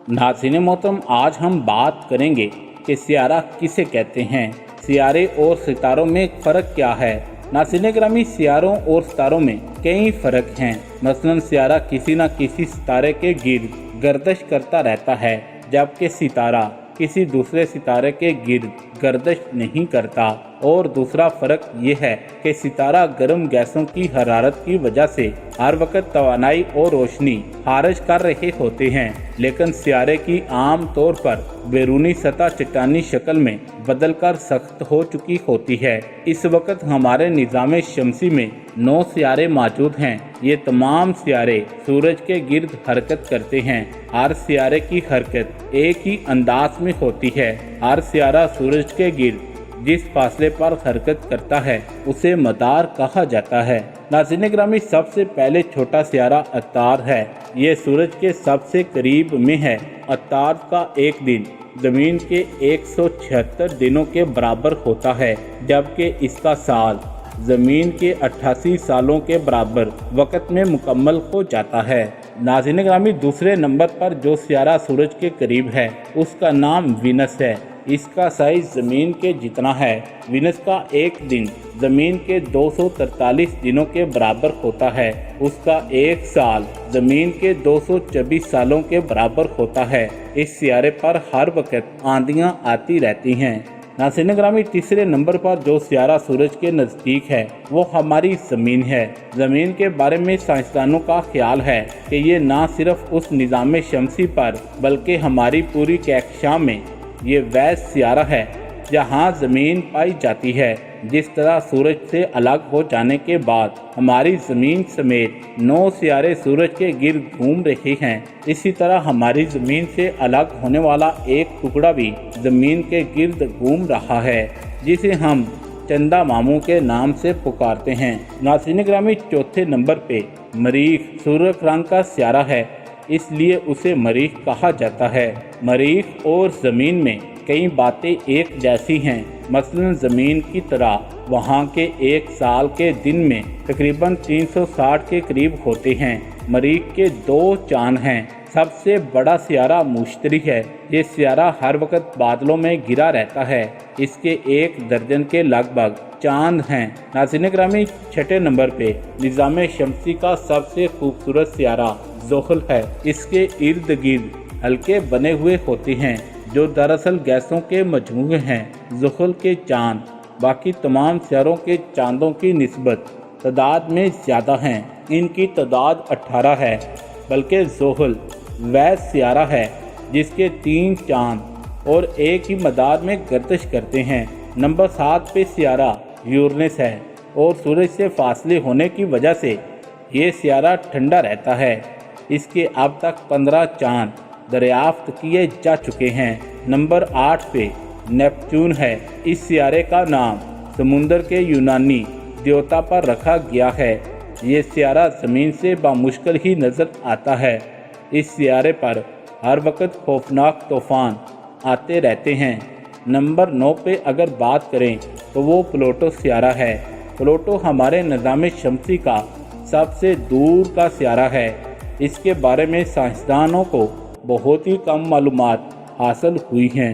नाज़रीन मोहतरम, आज हम बात करेंगे कि सियारा किसे कहते हैं, सियारे और सितारों में फ़र्क क्या है। नाज़रीन गिरामी, सियारों और सितारों में कई फ़र्क हैं। मसलन सियारा किसी न किसी सितारे के गिर्द गर्दिश करता रहता है, जबकि सितारा किसी दूसरे सितारे के गिर्द गर्दिश नहीं करता। और दूसरा फ़र्क ये है कि सितारा गर्म गैसों की हरारत की वजह से हर वक्त तवानाई और रोशनी खारिज कर रहे होते हैं, लेकिन सियारे की आम तौर पर बैरूनी सतह चट्टानी शक्ल में बदलकर सख्त हो चुकी होती है। इस वक्त हमारे निज़ाम शमसी में 9 सियारे मौजूद हैं। ये तमाम सियारे सूरज के गिर्द हरकत करते हैं। हर सियारे की हरकत एक ही अंदाज में होती है। हर सियारा सूरज के गिर्द जिस फासले पर हरकत करता है उसे मदार कहा जाता है। नाज़रीन गिरामी, सबसे पहले छोटा सियारा अत्तार है। ये सूरज के सबसे करीब में है। अत्तार का एक दिन ज़मीन के 176 दिनों के बराबर होता है, जबकि इसका साल ज़मीन के 88 सालों के बराबर वक़्त में मुकम्मल हो जाता है। नाज़रीन गिरामी, दूसरे नंबर पर जो सियारा सूरज के करीब है उसका नाम वीनस है। इसका साइज़ ज़मीन के जितना है। वीनस का एक दिन ज़मीन के 243 दिनों के बराबर होता है। उसका एक साल ज़मीन के 224 सालों के बराबर होता है। इस सियारे पर हर वक्त आंधियाँ आती रहती हैं। नाज़रीन गिरामी, तीसरे नंबर पर जो सियारा सूरज के नज़दीक है वो हमारी ज़मीन है। ज़मीन के बारे में साइंसदानों का ख्याल है कि ये ना सिर्फ उस निज़ाम शमसी पर बल्कि हमारी पूरी कहकशां में ये वह सियारा है जहाँ ज़मीन पाई जाती है। जिस तरह सूरज से अलग हो जाने के बाद हमारी ज़मीन समेत 9 सियारे सूरज के गिर्द घूम रहे हैं, इसी तरह हमारी ज़मीन से अलग होने वाला एक टुकड़ा भी ज़मीन के गिर्द घूम रहा है, जिसे हम चंदा मामू के नाम से पुकारते हैं। नाज़रीन गिरामी, चौथे नंबर पे मरीख सूरज रंग का सियारा है, इसलिए उसे मरीख कहा जाता है। मरीख और ज़मीन में कई बातें एक जैसी हैं। मसलन ज़मीन की तरह वहाँ के एक साल के दिन में तकरीबन 360 के करीब होते हैं। मरीख के 2 चांद हैं। सबसे बड़ा सियारा मुश्तरी है। ये सियारा हर वक्त बादलों में घिरा रहता है। इसके 1 दर्जन के लगभग चांद हैं। नाज़रीन गिरामी, छठे नंबर पे निज़ाम शमसी का सबसे खूबसूरत सियारा ज़ोहल है। इसके इर्द गिर्द हल्के बने हुए होते हैं जो दरअसल गैसों के मजमूए हैं। ज़ोहल के चांद बाकी तमाम सियारों के चांदों की निस्बत तादाद में ज़्यादा हैं। इनकी तादाद 18 है, बल्कि ज़ोहल वह सियारा है जिसके 3 चांद और एक ही मदार में गर्दिश करते हैं। नंबर 7 पे सियारा यूरेनस है और सूरज से फासले होने की वजह से ये सियारा ठंडा रहता है। इसके अब तक 15 चांद दरियाफ्त किए जा चुके हैं। नंबर 8 पे नेपच्यून है। इस सियारे का नाम समुंदर के यूनानी देवता पर रखा गया है। ये सियारा ज़मीन से बामुश्किल ही नज़र आता है। इस सियारे पर हर वक्त खौफनाक तूफ़ान आते रहते हैं। नंबर 9 पे अगर बात करें तो वो प्लूटो सियारा है। प्लूटो हमारे निज़ाम शमसी का सबसे दूर का सियारा है। इसके बारे में साइंसदानों को बहुत ही कम मालूमात हासिल हुई हैं।